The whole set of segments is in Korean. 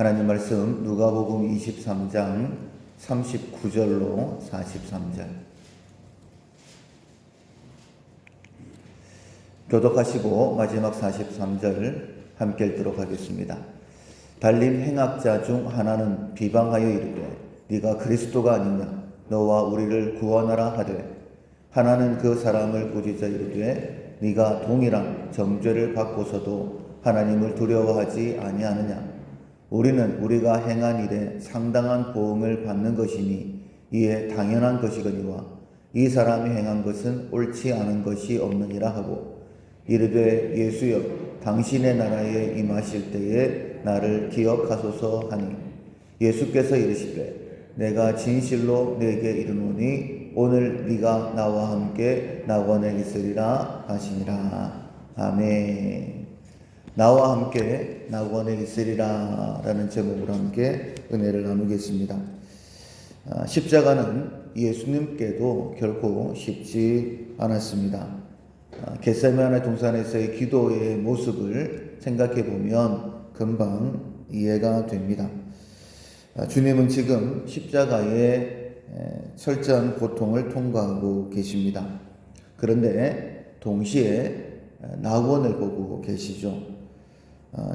하나님 말씀 누가복음 23장 39절로 43절. 교독하시고 마지막 43절 함께 읽도록 하겠습니다. 달림 행악자 중 하나는 비방하여 이르되 네가 그리스도가 아니냐 너와 우리를 구원하라 하되, 하나는 그 사람을 꾸짖어 이르되 네가 동일한 정죄를 받고서도 하나님을 두려워하지 아니하느냐. 우리는 우리가 행한 일에 상당한 보응을 받는 것이니 이에 당연한 것이거니와 이 사람이 행한 것은 옳지 않은 것이 없느니라 하고, 이르되 예수여 당신의 나라에 임하실 때에 나를 기억하소서 하니, 예수께서 이르시되 내가 진실로 네게 이르노니 오늘 네가 나와 함께 낙원에 있으리라 하시니라. 아멘. 나와 함께 낙원에 있으리라 라는 제목으로 함께 은혜를 나누겠습니다. 십자가는 예수님께도 결코 쉽지 않았습니다. 겟세마네 동산에서의 기도의 모습을 생각해 보면 금방 이해가 됩니다. 주님은 지금 십자가의 철저한 고통을 통과하고 계십니다. 그런데 동시에 낙원을 보고 계시죠.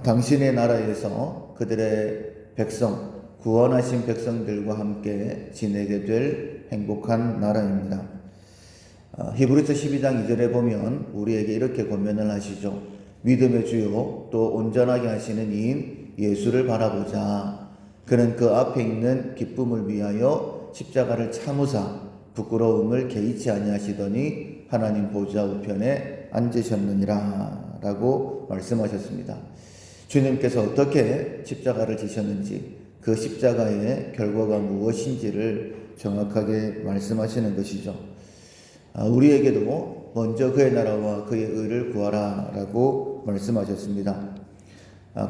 당신의 나라에서 그들의 백성, 구원하신 백성들과 함께 지내게 될 행복한 나라입니다. 히브리서 12장 2절에 보면 우리에게 이렇게 권면을 하시죠. 믿음의 주요 또 온전하게 하시는 이인 예수를 바라보자. 그는 그 앞에 있는 기쁨을 위하여 십자가를 참으사 부끄러움을 개의치 아니하시더니 하나님 보좌 우편에 앉으셨느니라 라고 말씀하셨습니다. 주님께서 어떻게 십자가를 지셨는지, 그 십자가의 결과가 무엇인지를 정확하게 말씀하시는 것이죠. 우리에게도 먼저 그의 나라와 그의 의를 구하라 라고 말씀하셨습니다.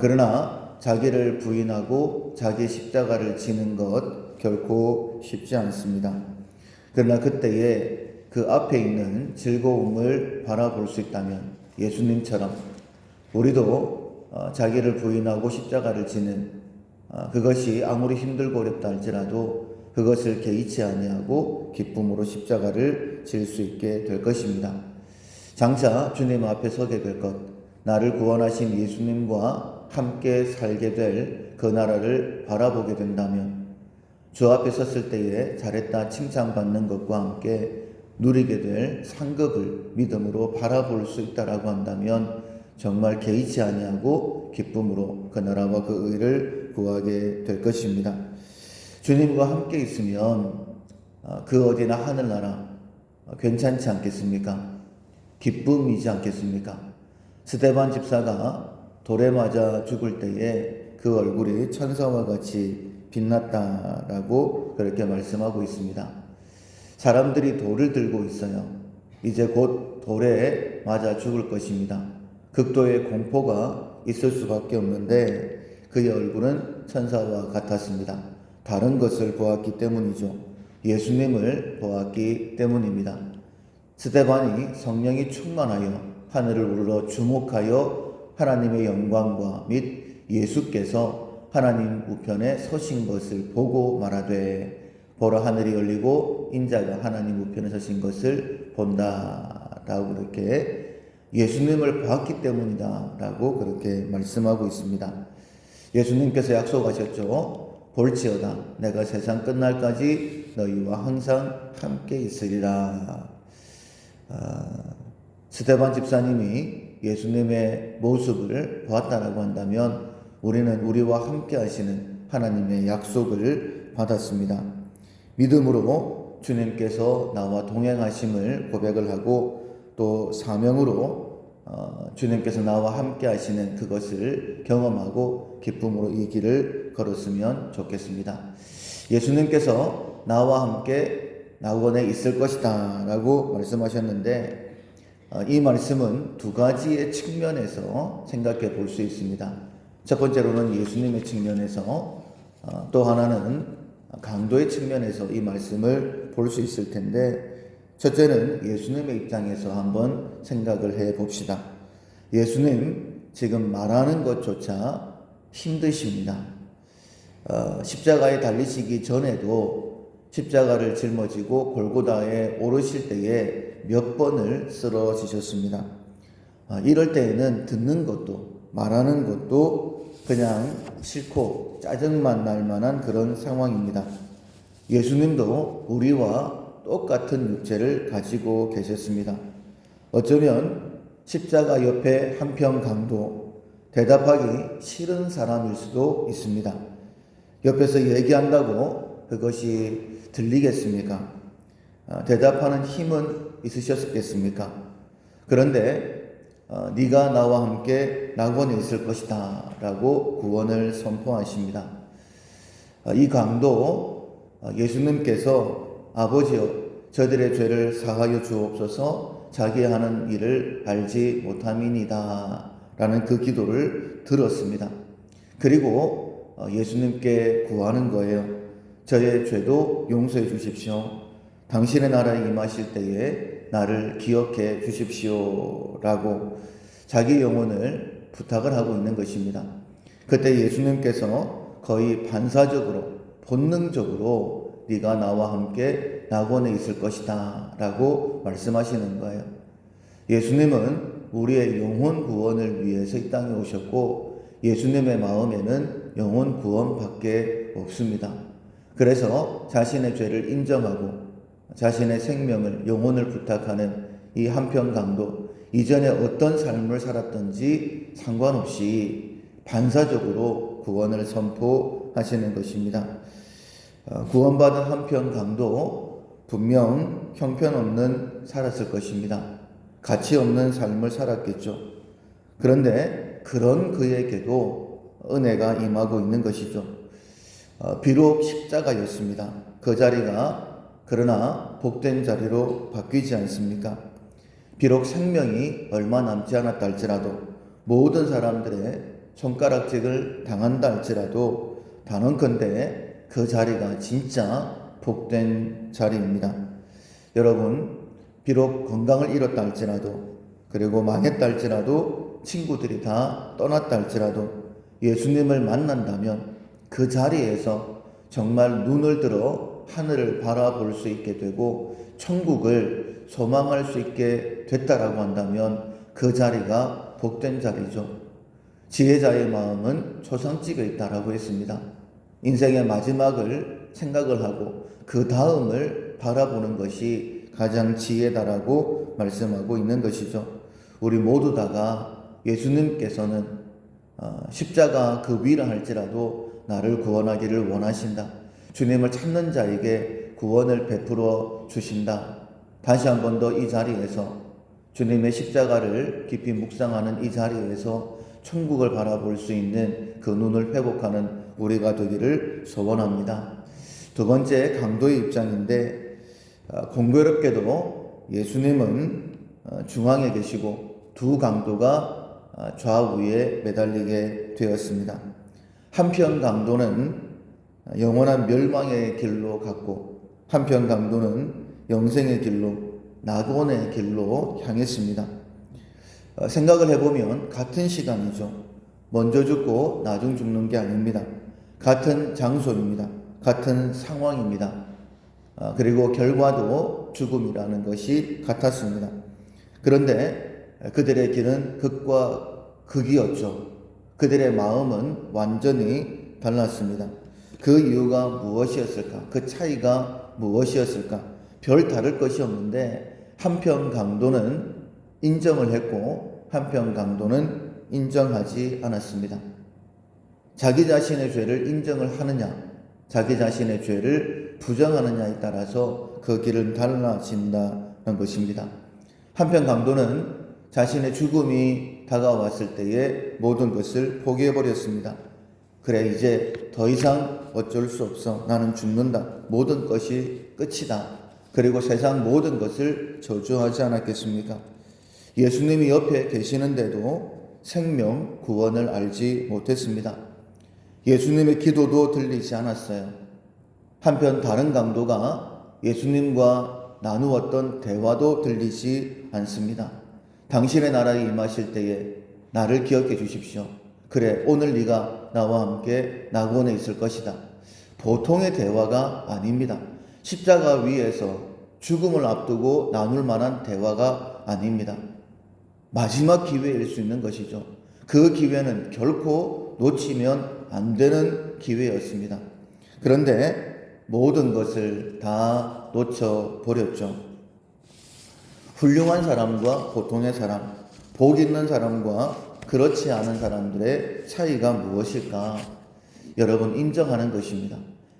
그러나 자기를 부인하고 자기 십자가를 지는 것 결코 쉽지 않습니다. 그러나 그때에 그 앞에 있는 즐거움을 바라볼 수 있다면 예수님처럼 우리도 자기를 부인하고 십자가를 지는 그것이 아무리 힘들고 어렵다 할지라도 그것을 개의치 아니하고 기쁨으로 십자가를 질 수 있게 될 것입니다. 장차 주님 앞에 서게 될 것, 나를 구원하신 예수님과 함께 살게 될 그 나라를 바라보게 된다면, 주 앞에 섰을 때에 잘했다 칭찬받는 것과 함께 누리게 될 상급을 믿음으로 바라볼 수 있다라고 한다면 정말 개의치 아니하고 기쁨으로 그 나라와 그 의를 구하게 될 것입니다. 주님과 함께 있으면 그 어디나 하늘나라 괜찮지 않겠습니까? 기쁨이지 않겠습니까? 스데반 집사가 돌에 맞아 죽을 때에 그 얼굴이 천사와 같이 빛났다라고 그렇게 말씀하고 있습니다. 사람들이 돌을 들고 있어요. 이제 곧 돌에 맞아 죽을 것입니다. 극도의 공포가 있을 수밖에 없는데 그의 얼굴은 천사와 같았습니다. 다른 것을 보았기 때문이죠. 예수님을 보았기 때문입니다. 스데반이 성령이 충만하여 하늘을 우러러 주목하여 하나님의 영광과 및 예수께서 하나님 우편에 서신 것을 보고 말하되, 보라 하늘이 열리고 인자가 하나님 우편에 서신 것을 본다 라고 그렇게 예수님을 봤기 때문이다 라고 그렇게 말씀하고 있습니다. 예수님께서 약속하셨죠. 볼지어다 내가 세상 끝날까지 너희와 항상 함께 있으리라. 스데반 집사님이 예수님의 모습을 보았다라고 한다면 우리는 우리와 함께 하시는 하나님의 약속을 받았습니다. 믿음으로 주님께서 나와 동행하심을 고백을 하고 또 사명으로 주님께서 나와 함께 하시는 그것을 경험하고 기쁨으로 이 길을 걸었으면 좋겠습니다. 예수님께서 나와 함께 낙원에 있을 것이다 라고 말씀하셨는데 이 말씀은 두 가지의 측면에서 생각해 볼 수 있습니다. 첫 번째로는 예수님의 측면에서, 또 하나는 강도의 측면에서 이 말씀을 볼 수 있을 텐데, 첫째는 예수님의 입장에서 한번 생각을 해 봅시다. 예수님 지금 말하는 것조차 힘드십니다. 십자가에 달리시기 전에도 십자가를 짊어지고 골고다에 오르실 때에 몇 번을 쓰러지셨습니다. 이럴 때에는 듣는 것도 말하는 것도 그냥 싫고 짜증만 날 만한 그런 상황입니다. 예수님도 우리와 똑같은 육체를 가지고 계셨습니다. 어쩌면 십자가 옆에 한평 강도, 대답하기 싫은 사람일 수도 있습니다. 옆에서 얘기한다고 그것이 들리겠습니까? 대답하는 힘은 있으셨겠습니까? 그런데 네가 나와 함께 낙원에 있을 것이다 라고 구원을 선포하십니다. 이 강도 예수님께서 아버지여 저들의 죄를 사하여 주옵소서 자기 하는 일을 알지 못함이니이다 라는 그 기도를 들었습니다. 그리고 예수님께 구하는 거예요. 저의 죄도 용서해 주십시오. 당신의 나라에 임하실 때에 나를 기억해 주십시오 라고 자기 영혼을 부탁을 하고 있는 것입니다. 그때 예수님께서 거의 반사적으로 본능적으로 네가 나와 함께 낙원에 있을 것이다 라고 말씀하시는 거예요. 예수님은 우리의 영혼 구원을 위해서 이 땅에 오셨고 예수님의 마음에는 영혼 구원밖에 없습니다. 그래서 자신의 죄를 인정하고 자신의 생명을 영혼을 부탁하는 이 한평 강도, 이전에 어떤 삶을 살았던지 상관없이 반사적으로 구원을 선포하시는 것입니다. 구원받은 한평 강도 분명 형편없는 살았을 것입니다. 가치 없는 삶을 살았겠죠. 그런데 그런 그에게도 은혜가 임하고 있는 것이죠. 비록 십자가였습니다. 그 자리가 그러나 복된 자리로 바뀌지 않습니까? 비록 생명이 얼마 남지 않았다 할지라도 모든 사람들의 손가락질을 당한다 할지라도 단언컨대 그 자리가 진짜 복된 자리입니다. 여러분, 비록 건강을 잃었다 할지라도 그리고 망했다 할지라도 친구들이 다 떠났다 할지라도 예수님을 만난다면 그 자리에서 정말 눈을 들어 하늘을 바라볼 수 있게 되고 천국을 소망할 수 있게 됐다라고 한다면 그 자리가 복된 자리죠. 지혜자의 마음은 초상집에 있다라고 했습니다. 인생의 마지막을 생각을 하고 그 다음을 바라보는 것이 가장 지혜다라고 말씀하고 있는 것이죠. 우리 모두 다가 예수님께서는 십자가 그 위라 할지라도 나를 구원하기를 원하신다. 주님을 찾는 자에게 구원을 베풀어 주신다. 다시 한 번 더 이 자리에서 주님의 십자가를 깊이 묵상하는 이 자리에서 천국을 바라볼 수 있는 그 눈을 회복하는 우리가 되기를 소원합니다. 두 번째 강도의 입장인데 공교롭게도 예수님은 중앙에 계시고 두 강도가 좌우에 매달리게 되었습니다. 한편 강도는 영원한 멸망의 길로 갔고 한편 강도는 영생의 길로 낙원의 길로 향했습니다. 생각을 해보면 같은 시간이죠. 먼저 죽고 나중 죽는 게 아닙니다. 같은 장소입니다. 같은 상황입니다. 그리고 결과도 죽음이라는 것이 같았습니다. 그런데 그들의 길은 극과 극이었죠. 그들의 마음은 완전히 달랐습니다. 그 이유가 무엇이었을까? 그 차이가 무엇이었을까? 별 다를 것이 없는데 한편 강도는 인정을 했고 한편 강도는 인정하지 않았습니다. 자기 자신의 죄를 인정을 하느냐, 자기 자신의 죄를 부정하느냐에 따라서 그 길은 달라진다는 것입니다. 한편 강도는 자신의 죽음이 다가왔을 때에 모든 것을 포기해버렸습니다. 그래, 이제 더 이상 어쩔 수 없어. 나는 죽는다. 모든 것이 끝이다. 그리고 세상 모든 것을 저주하지 않았겠습니까? 예수님이 옆에 계시는데도 생명 구원을 알지 못했습니다. 예수님의 기도도 들리지 않았어요. 한편 다른 강도가 예수님과 나누었던 대화도 들리지 않습니다. 당신의 나라에 임하실 때에 나를 기억해 주십시오. 그래, 오늘 네가 나와 함께 낙원에 있을 것이다. 보통의 대화가 아닙니다. 십자가 위에서 죽음을 앞두고 나눌 만한 대화가 아닙니다. 마지막 기회일 수 있는 것이죠. 그 기회는 결코 놓치면 안 되는 기회였습니다. 그런데 모든 것을 다 놓쳐버렸죠. 훌륭한 사람과 보통의 사람, 복 있는 사람과 그렇지 않은 사람들의 차이가 무엇일까? 여러분, 인정하는 것입니다.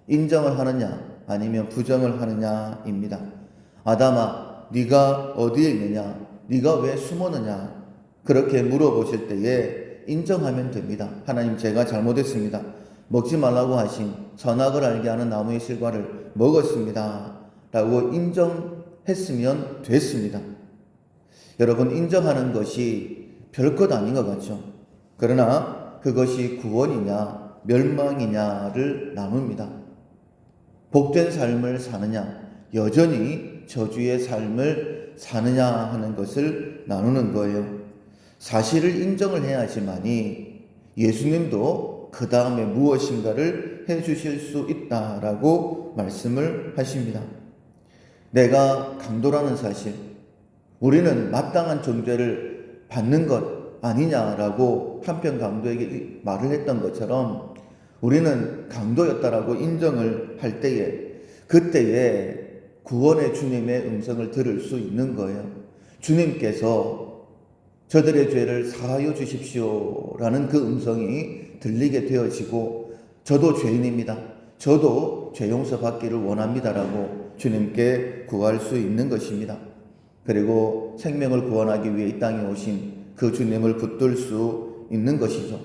인정을 하느냐 아니면 부정을 하느냐입니다. 아담아, 네가 어디에 있느냐? 네가 왜 숨었느냐? 그렇게 물어보실 때에 인정하면 됩니다. 하나님, 제가 잘못했습니다. 먹지 말라고 하신 선악을 알게 하는 나무의 실과를 먹었습니다. 라고 인정했으면 됐습니다. 여러분, 인정하는 것이 별것 아닌 것 같죠. 그러나 그것이 구원이냐 멸망이냐를 나눕니다. 복된 삶을 사느냐 여전히 저주의 삶을 사느냐 하는 것을 나누는 거예요. 사실을 인정을 해야지만이 예수님도 그 다음에 무엇인가를 해주실 수 있다라고 말씀을 하십니다. 내가 강도라는 사실, 우리는 마땅한 존재를 받는 것 아니냐라고 한편 강도에게 말을 했던 것처럼 우리는 강도였다라고 인정을 할 때에 그때에 구원의 주님의 음성을 들을 수 있는 거예요. 주님께서 저들의 죄를 사하여 주십시오라는 그 음성이 들리게 되어지고 저도 죄인입니다. 저도 죄 용서 받기를 원합니다라고 주님께 구할 수 있는 것입니다. 그리고 생명을 구원하기 위해 이 땅에 오신 그 주님을 붙들 수 있는 것이죠.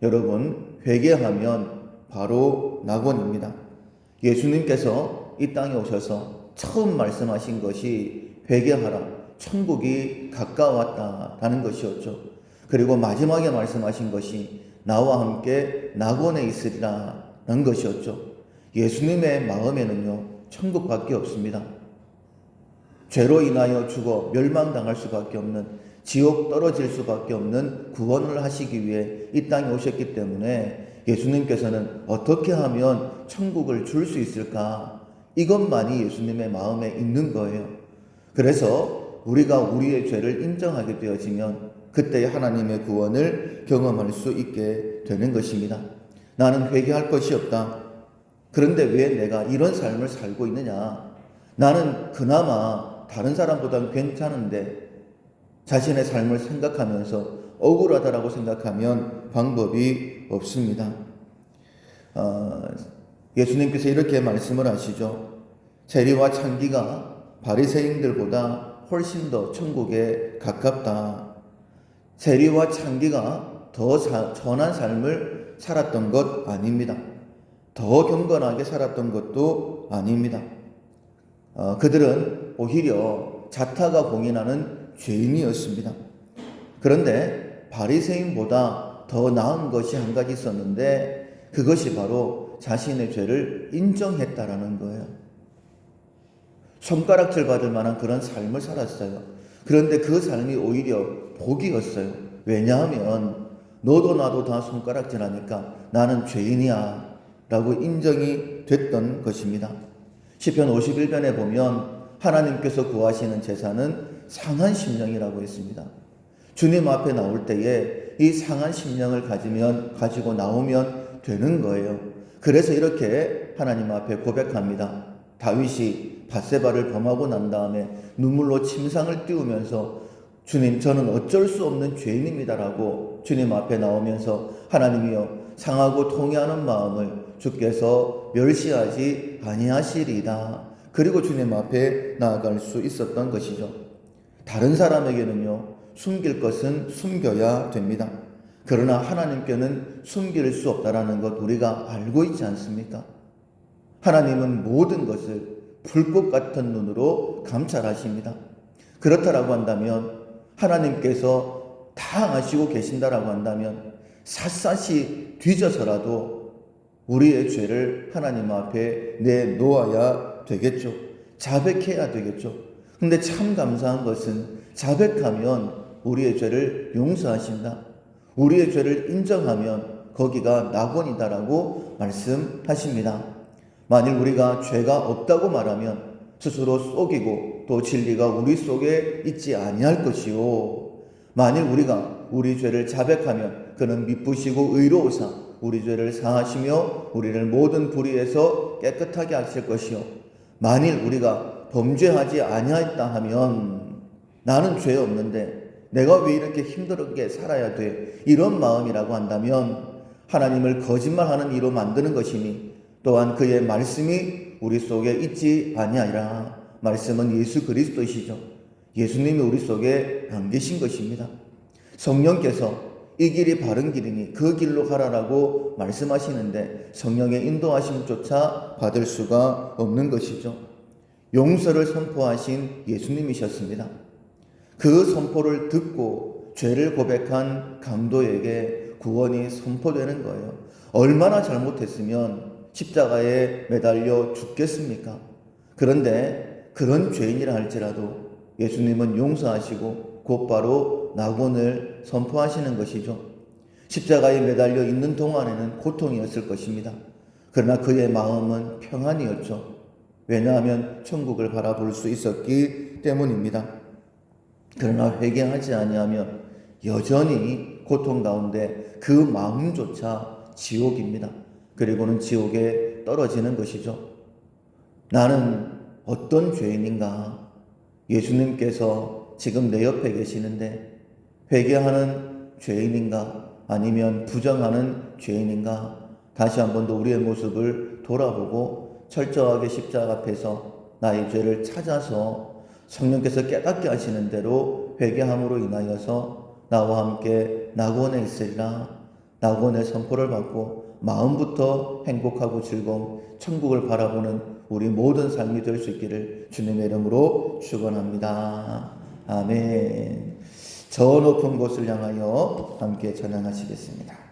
여러분, 회개하면 바로 낙원입니다. 예수님께서 이 땅에 오셔서 처음 말씀하신 것이 회개하라, 천국이 가까웠다라는 것이었죠. 그리고 마지막에 말씀하신 것이 나와 함께 낙원에 있으리라는 것이었죠. 예수님의 마음에는요, 천국밖에 없습니다. 죄로 인하여 죽어 멸망당할 수밖에 없는, 지옥 떨어질 수밖에 없는 구원을 하시기 위해 이 땅에 오셨기 때문에 예수님께서는 어떻게 하면 천국을 줄 수 있을까? 이것만이 예수님의 마음에 있는 거예요. 그래서 우리가 우리의 죄를 인정하게 되어지면 그때 하나님의 구원을 경험할 수 있게 되는 것입니다. 나는 회개할 것이 없다. 그런데 왜 내가 이런 삶을 살고 있느냐? 나는 그나마 다른 사람보다는 괜찮은데 자신의 삶을 생각하면서 억울하다라고 생각하면 방법이 없습니다. 예수님께서 이렇게 말씀을 하시죠. 세리와 창기가 바리새인들보다 훨씬 더 천국에 가깝다. 세리와 창기가 더 선한 삶을 살았던 것 아닙니다. 더 경건하게 살았던 것도 아닙니다. 그들은 오히려 자타가 공인하는 죄인이었습니다. 그런데 바리새인보다 더 나은 것이 한 가지 있었는데 그것이 바로 자신의 죄를 인정했다라는 거예요. 손가락질 받을 만한 그런 삶을 살았어요. 그런데 그 삶이 오히려 복이었어요. 왜냐하면 너도 나도 다 손가락질 하니까 나는 죄인이야 라고 인정이 됐던 것입니다. 시편 51편에 보면 하나님께서 구하시는 제사는 상한 심령이라고 했습니다. 주님 앞에 나올 때에 이 상한 심령을 가지고 나오면 되는 거예요. 그래서 이렇게 하나님 앞에 고백합니다. 다윗이 밧세바를 범하고 난 다음에 눈물로 침상을 띄우면서 주님, 저는 어쩔 수 없는 죄인입니다라고 주님 앞에 나오면서 하나님이여 상하고 통회하는 마음을 주께서 멸시하지 아니하시리이다. 그리고 주님 앞에 나아갈 수 있었던 것이죠. 다른 사람에게는요, 숨길 것은 숨겨야 됩니다. 그러나 하나님께는 숨길 수 없다라는 것 우리가 알고 있지 않습니까? 하나님은 모든 것을 불꽃 같은 눈으로 감찰하십니다. 그렇다라고 한다면 하나님께서 다 아시고 계신다라고 한다면 샅샅이 뒤져서라도 우리의 죄를 하나님 앞에 내놓아야 되겠죠. 자백해야 되겠죠. 근데 참 감사한 것은 자백하면 우리의 죄를 용서하신다. 우리의 죄를 인정하면 거기가 낙원이다라고 말씀하십니다. 만일 우리가 죄가 없다고 말하면 스스로 속이고 또 진리가 우리 속에 있지 아니할 것이요. 만일 우리가 우리 죄를 자백하면 그는 미쁘시고 의로우사 우리 죄를 사하시며 우리를 모든 불의에서 깨끗하게 하실 것이요. 만일 우리가 범죄하지 아니하였다 하면 나는 죄 없는데 내가 왜 이렇게 힘들게 살아야 돼? 이런 마음이라고 한다면 하나님을 거짓말하는 이로 만드는 것이니 또한 그의 말씀이 우리 속에 있지 아니하리라. 말씀은 예수 그리스도시죠. 예수님이 우리 속에 안 계신 것입니다. 성령께서 이 길이 바른 길이니 그 길로 가라라고 말씀하시는데 성령의 인도하심조차 받을 수가 없는 것이죠. 용서를 선포하신 예수님이셨습니다. 그 선포를 듣고 죄를 고백한 강도에게 구원이 선포되는 거예요. 얼마나 잘못했으면 십자가에 매달려 죽겠습니까? 그런데 그런 죄인이라 할지라도 예수님은 용서하시고 곧바로 낙원을 선포하시는 것이죠. 십자가에 매달려 있는 동안에는 고통이었을 것입니다. 그러나 그의 마음은 평안이었죠. 왜냐하면 천국을 바라볼 수 있었기 때문입니다. 그러나 회개하지 아니하면 여전히 고통 가운데 그 마음조차 지옥입니다. 그리고는 지옥에 떨어지는 것이죠. 나는 어떤 죄인인가? 예수님께서 지금 내 옆에 계시는데 회개하는 죄인인가? 아니면 부정하는 죄인인가? 다시 한 번 더 우리의 모습을 돌아보고 철저하게 십자가 앞에서 나의 죄를 찾아서 성령께서 깨닫게 하시는 대로 회개함으로 인하여서 나와 함께 낙원에 있으리라. 낙원의 선포를 받고 마음부터 행복하고 즐거운 천국을 바라보는 우리 모든 삶이 될 수 있기를 주님의 이름으로 축원합니다. 아멘. 저 높은 곳을 향하여 함께 찬양하시겠습니다.